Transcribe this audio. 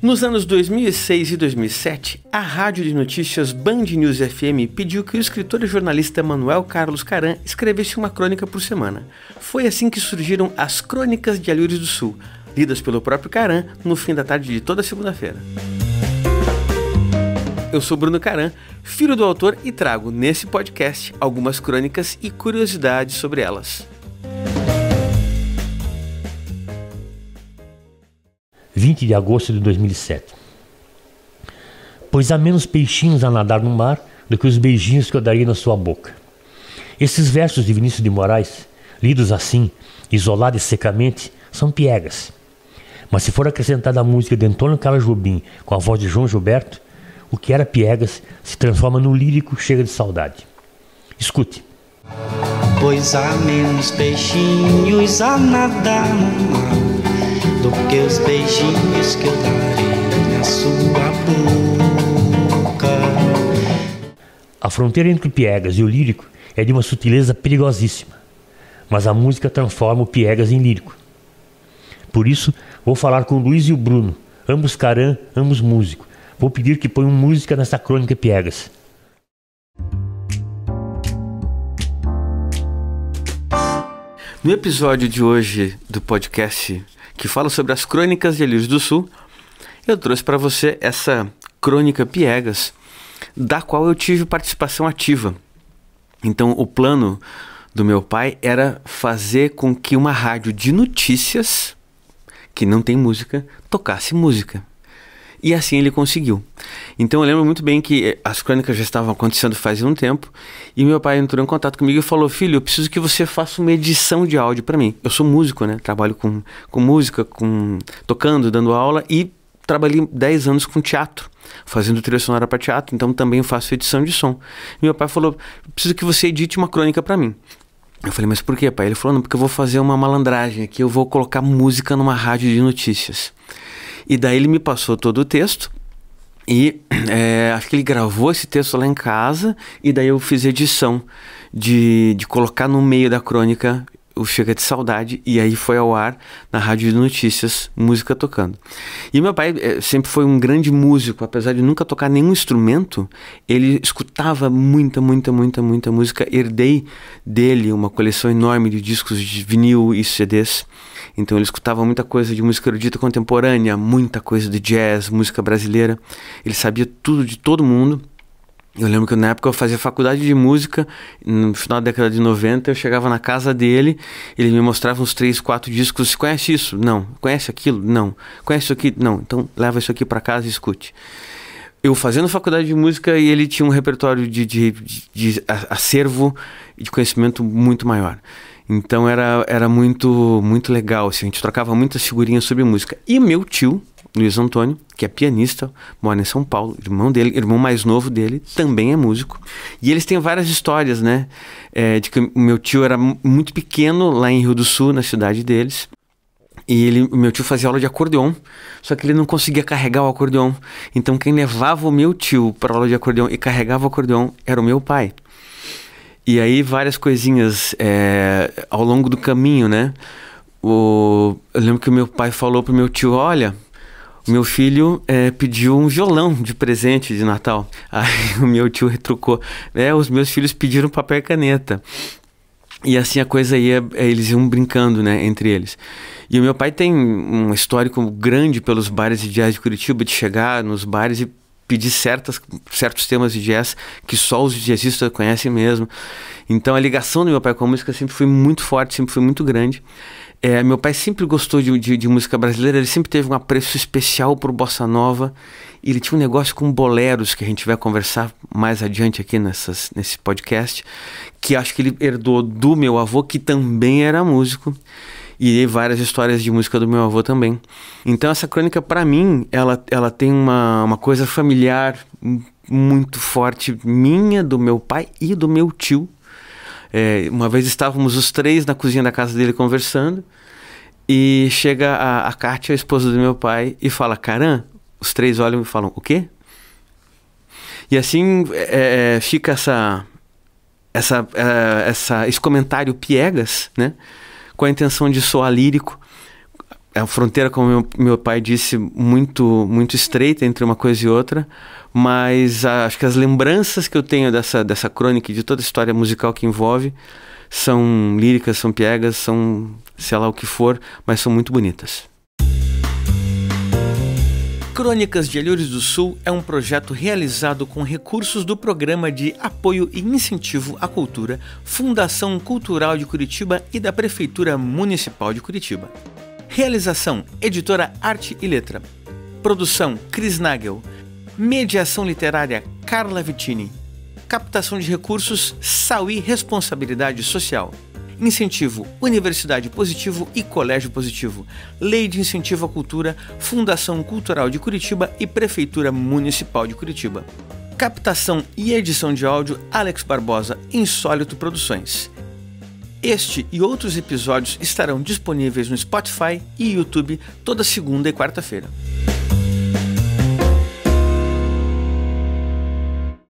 Nos anos 2006 e 2007, a rádio de notícias Band News FM pediu que o escritor e jornalista Manuel Carlos Caran escrevesse uma crônica por semana. Foi assim que surgiram as Crônicas de Alírios do Sul, lidas pelo próprio Caran no fim da tarde de toda segunda-feira. Eu sou Bruno Caran, filho do autor, e trago nesse podcast algumas crônicas e curiosidades sobre elas. 20 de agosto de 2007. Pois há menos peixinhos a nadar no mar do que os beijinhos que eu daria na sua boca. Esses versos de Vinícius de Moraes, lidos assim, isolados e secamente, são piegas. Mas se for acrescentada a música de Antônio Carlos Jobim com a voz de João Gilberto, o que era piegas se transforma no lírico chega de saudade. Escute. Pois há menos peixinhos a nadar no mar do que os beijinhos que eu darei na sua boca. A fronteira entre o piegas e o lírico é de uma sutileza perigosíssima, mas a música transforma o piegas em lírico. Por isso, vou falar com o Luiz e o Bruno, ambos Caran, ambos músicos. Vou pedir que ponham música nessa crônica piegas. No episódio de hoje do podcast que fala sobre as Crônicas de Alírios do Sul, eu trouxe para você essa crônica piegas, da qual eu tive participação ativa. Então, o plano do meu pai era fazer com que uma rádio de notícias, que não tem música, tocasse música. E assim ele conseguiu. Então eu lembro muito bem que as crônicas já estavam acontecendo fazia um tempo, e meu pai entrou em contato comigo e falou: filho, eu preciso que você faça uma edição de áudio para mim. Eu sou músico, né? Trabalho com música, tocando, dando aula, e trabalhei 10 anos com teatro, fazendo trilha sonora para teatro, então também faço edição de som. E meu pai falou: preciso que você edite uma crônica para mim. Eu falei: mas por quê, pai? Ele falou: não, porque eu vou fazer uma malandragem aqui, eu vou colocar música numa rádio de notícias. E daí ele me passou todo o texto e acho que ele gravou esse texto lá em casa, e daí eu fiz edição de colocar no meio da crônica o Chega de Saudade, e aí foi ao ar na rádio de notícias, música tocando. E meu pai sempre foi um grande músico, apesar de nunca tocar nenhum instrumento, ele escutava muita música. Herdei dele uma coleção enorme de discos de vinil e CDs, então ele escutava muita coisa de música erudita contemporânea, muita coisa de jazz, música brasileira, ele sabia tudo de todo mundo. Eu lembro que na época eu fazia faculdade de música, no final da década de 90, eu chegava na casa dele, ele me mostrava uns 3, 4 discos. Você conhece isso? Não. Conhece aquilo? Não. Conhece isso aqui? Não. Então leva isso aqui para casa e escute. Eu fazendo faculdade de música, e ele tinha um repertório de acervo e de conhecimento muito maior. Então era muito legal, assim, a gente trocava muitas figurinhas sobre música. E meu tio, Luiz Antônio, que é pianista, mora em São Paulo, irmão mais novo dele, também é músico. E eles têm várias histórias, né? De que o meu tio era muito pequeno lá em Rio do Sul, na cidade deles. E o meu tio fazia aula de acordeon, só que ele não conseguia carregar o acordeon. Então quem levava o meu tio para a aula de acordeon e carregava o acordeon era o meu pai. E aí várias coisinhas ao longo do caminho, né? Eu lembro que o meu pai falou pro meu tio: olha, o meu filho pediu um violão de presente de Natal. Aí o meu tio retrucou: os meus filhos pediram papel e caneta. E assim a coisa ia, eles iam brincando, né, entre eles. E o meu pai tem um histórico grande pelos bares de jazz de Curitiba, de chegar nos bares e pedir certos temas de jazz que só os jazzistas conhecem mesmo. Então a ligação do meu pai com a música sempre foi muito forte, sempre foi muito grande. Meu pai sempre gostou de música brasileira, ele sempre teve um apreço especial por bossa nova. E ele tinha um negócio com boleros, que a gente vai conversar mais adiante aqui nesse podcast, que acho que ele herdou do meu avô, que também era músico, e várias histórias de música do meu avô também. Então essa crônica, para mim, ela tem uma coisa familiar muito forte, minha, do meu pai e do meu tio. Uma vez estávamos os três na cozinha da casa dele conversando, e chega a Kátia, a esposa do meu pai, e fala: Caran. Os três olham e falam: o quê? E assim fica esse comentário piegas, né? Com a intenção de soar lírico. a fronteira, como meu pai disse, muito, muito estreita entre uma coisa e outra, mas acho que as lembranças que eu tenho dessa crônica e de toda a história musical que envolve são líricas, são piegas, são sei lá o que for, mas são muito bonitas. Crônicas de Alhures do Sul é um projeto realizado com recursos do Programa de Apoio e Incentivo à Cultura, Fundação Cultural de Curitiba e da Prefeitura Municipal de Curitiba. Realização: Editora Arte e Letra. Produção: Cris Nagel. Mediação literária: Carla Vittini. Captação de recursos: Sauí Responsabilidade Social. Incentivo: Universidade Positivo e Colégio Positivo. Lei de Incentivo à Cultura, Fundação Cultural de Curitiba e Prefeitura Municipal de Curitiba. Captação e edição de áudio: Alex Barbosa, Insólito Produções. Este e outros episódios estarão disponíveis no Spotify e YouTube toda segunda e quarta-feira.